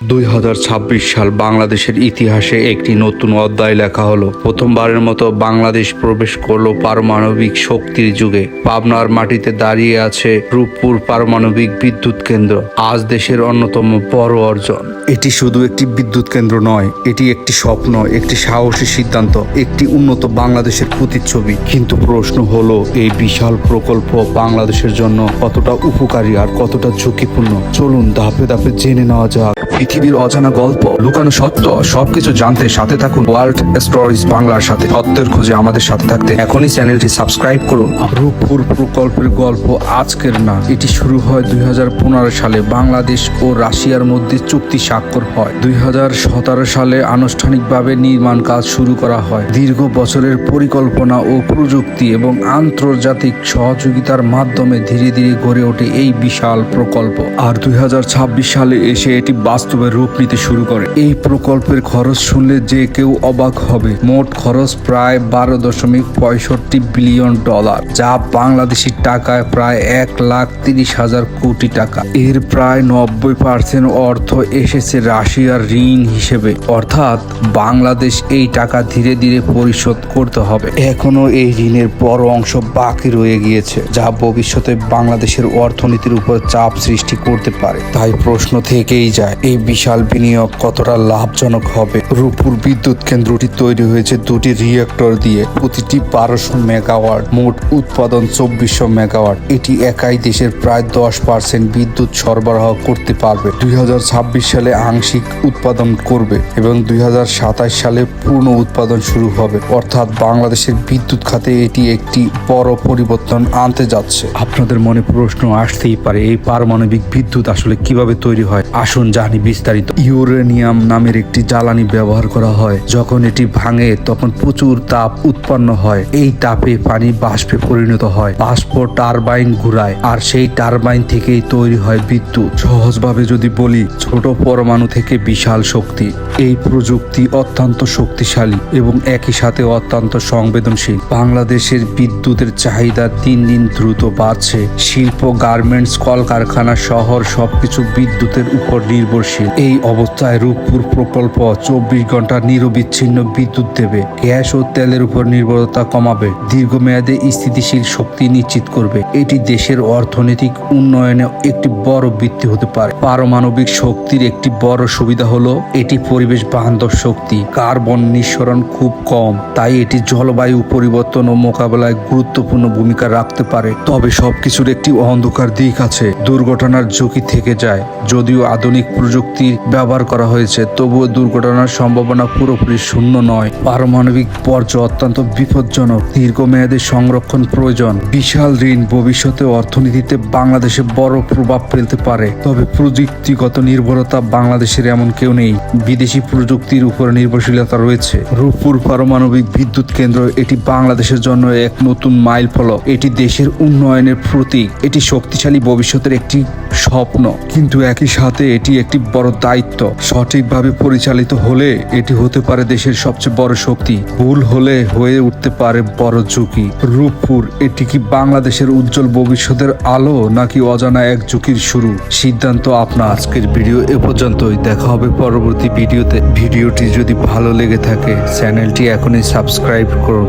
2026 সাল বাংলাদেশের ইতিহাসে একটি নতুন অধ্যায় লেখা হলো। প্রথমবারের মতো বাংলাদেশ প্রবেশ করলো পারমাণবিক শক্তির যুগে। পাবনার মাটিতে দাঁড়িয়ে আছে রূপপুর পারমাণবিক বিদ্যুৎ কেন্দ্র, আজ দেশের অন্যতম বড় অর্জন। এটি শুধু একটি বিদ্যুৎ কেন্দ্র নয়, এটি একটি স্বপ্ন, একটি সাহসী সিদ্ধান্ত, একটি উন্নত বাংলাদেশের প্রতিচ্ছবি। কিন্তু প্রশ্ন হলো, এই বিশাল প্রকল্প বাংলাদেশের জন্য কতটা উপকারী আর কতটা ঝুঁকিপূর্ণ? চলুন ধাপে ধাপে জেনে নেওয়া যাক। পৃথিবীর অজানা গল্প, লুকানো সত্য, সবকিছু জানতে সাথে থাকুন ওয়ার্ল্ড স্টোরিজ বাংলার সাথে। সত্যের খোঁজে আমাদের সাথে থাকতে এখনই চ্যানেলটি সাবস্ক্রাইব করুন। রূপপুর প্রকল্পের গল্প আজকের না, এটি শুরু হয় 2015 সালে। বাংলাদেশ ও রাশিয়ার মধ্যে চুক্তি স্বাক্ষর হয়। 2017 সালে আনুষ্ঠানিকভাবে নির্মাণ কাজ শুরু করা হয়। দীর্ঘ বছরের পরিকল্পনা ও প্রযুক্তি এবং আন্তর্জাতিক সহযোগিতার মাধ্যমে ধীরে ধীরে গড়ে ওঠে এই বিশাল প্রকল্প। আর 2026 সালে এসে এটি বাস্তবে রূপ নিতে শুরু করে। এই প্রকল্পের খরচ শুনলে যে কেউ অবাক হবে। মোট খরচ প্রায় 12.65 বিলিয়ন ডলার, যা বাংলাদেশি টাকায় প্রায় 1,30,000 কোটি টাকা। এর প্রায় 90% অর্থ এসেছে রাশিয়ার ঋণ হিসেবে, অর্থাৎ বাংলাদেশ এই টাকা ধীরে ধীরে পরিশোধ করতে হবে। এখনো এই ঋণের বড় অংশ বাকি রয়ে গিয়েছে, যা ভবিষ্যতে বাংলাদেশের অর্থনীতির উপর চাপ সৃষ্টি করতে পারে। তাই প্রশ্ন থেকেই যায়, এই বিশাল বিনিয়োগ কতটা লাভজনক হবে? রূপপুর বিদ্যুৎ কেন্দ্রটি তৈরি হয়েছে দুটি রিয়েক্টর দিয়ে, প্রতিটি 1200 মেগাওয়াট, মোট উৎপাদন 2400 মেগাওয়াট। এটি একাই দেশের প্রায় 10% বিদ্যুৎ সরবরাহ করতে পারবে। 2026 সালে আংশিক উৎপাদন করবে এবং 2027 সালে পূর্ণ উৎপাদন শুরু হবে। অর্থাৎ বাংলাদেশের বিদ্যুৎ খাতে এটি একটি বড় পরিবর্তন আনতে যাচ্ছে। আপনাদের মনে প্রশ্ন আসতেই পারে, এই পারমাণবিক বিদ্যুৎ আসলে কিভাবে তৈরি হয়? আসুন জানি বিস্তারিত। ইউরেনিয়াম নামের একটি জ্বালানি ব্যবহার করা হয়। যখন এটি ভাঙে তখন প্রচুর তাপ উৎপন্ন হয়। এই তাপে পানি বাষ্পে পরিণত হয়, বাষ্প টারবাইন ঘুরায়, আর সেই টারবাইন থেকেই তৈরি হয় বিদ্যুৎ। সহজভাবে যদি বলি, ছোট পরমাণু থেকে বিশাল শক্তি। এই প্রযুক্তি অত্যন্ত শক্তিশালী এবং একই সাথে অত্যন্ত সংবেদনশীল। বাংলাদেশের বিদ্যুতের চাহিদা দিন দিন দ্রুত বাড়ছে। শিল্প, গার্মেন্টস, কলকারখানা, শহর সবকিছু বিদ্যুতের উপর নির্ভরশীল। এই অবস্থায় রূপপুর প্রকল্প 24 ঘন্টা নিরবিচ্ছিন্ন বিদ্যুৎ দেবে, গ্যাস ও তেলের উপর নির্ভরতা কমাবে, দীর্ঘমেয়াদে স্থিতিশীল শক্তি নিশ্চিত করবে। এটি দেশের অর্থনৈতিক উন্নয়নে একটি বড় ভিত্তি হতে পারে। পারমাণবিক শক্তির একটি বড় সুবিধা হলো এটি পরিবেশ বান্ধব শক্তি। কার্বন নিঃসরণ খুব কম, তাই এটি জলবায়ু পরিবর্তন ও মোকাবেলায় গুরুত্বপূর্ণ ভূমিকা রাখতে পারে। তবে সবকিছুর একটি অন্ধকার দিক আছে। দুর্ঘটনার ঝুঁকি থেকে যায়। যদিও আধুনিক প্রযুক্তি ব্যবহার করা হয়েছে, তবুও দুর্ঘটনার সম্ভাবনা পুরোপুরি শূন্য নয়। পারমাণবিক বর্জ্য অত্যন্ত বিপজ্জনক। দীর্ঘমেয়াদী সংরক্ষণ প্রয়োজন। বিশাল ঋণ ভবিষ্যতে অর্থনীতিতে বাংলাদেশে বড় প্রভাব ফেলতে পারে। তবে প্রযুক্তিগত নির্ভরতা বাংলাদেশের এমন কেউ নেই। বিদেশি প্রযুক্তির উপর নির্ভরশীলতা রয়েছে। রূপপুর পারমাণবিক বিদ্যুৎ কেন্দ্র এটি বাংলাদেশের জন্য এক নতুন মাইল ফলক। এটি দেশের উন্নয়নের প্রতীক। এটি শক্তিশালী ভবিষ্যতের একটি স্বপ্ন, কিন্তু একই সাথে এটি একটি বড় দায়িত্ব। সঠিকভাবে পরিচালিত হলে এটি হতে পারে দেশের সবচেয়ে বড় শক্তি। ভুল হলে হয়ে উঠতে পারে বড় ঝুঁকি। রূপপুর এটি কি বাংলাদেশের উজ্জ্বল ভবিষ্যতের আলো, নাকি অজানা এক ঝুঁকির শুরু? সিদ্ধান্ত আপনার। আজকের ভিডিও এ পর্যন্তই। দেখা হবে পরবর্তী ভিডিওতে। ভিডিওটি যদি ভালো লেগে থাকে চ্যানেলটি এখনই সাবস্ক্রাইব করুন।